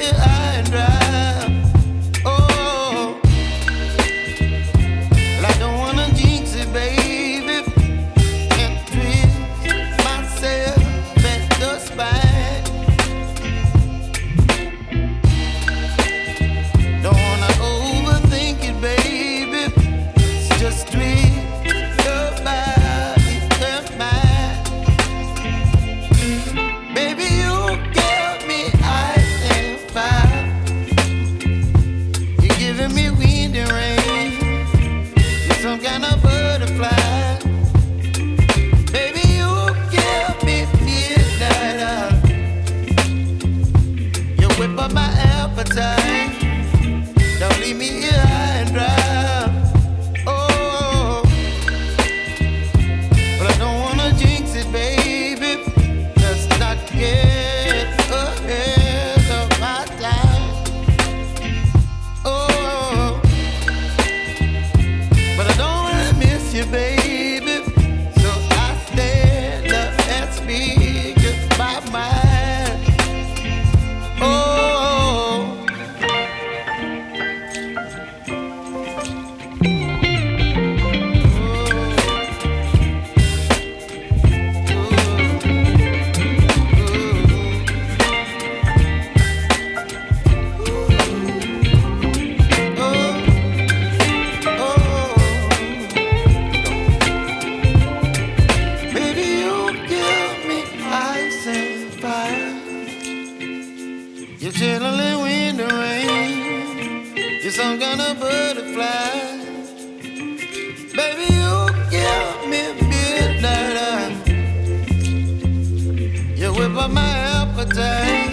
here high and dry. Oh, well, I don't wanna jinx it, baby, and twist myself at the spine. Don't wanna overthink it, baby. It's just twist your body and mine. Baby, you give me ice and fire. You're giving me wind and rain. You're some kind of butterfly. Baby, you give me midnight. You whip up my appetite. Don't leave me here high and dry. Oh, but I don't wanna jinx it, baby. Let's not get ahead of my time. Oh, but I don't wanna miss you, baby. So I stand up and speak my mind. Oh. You're chilling wind and rain. You're some kind of butterfly. Baby, you give me midnight. You whip up my appetite.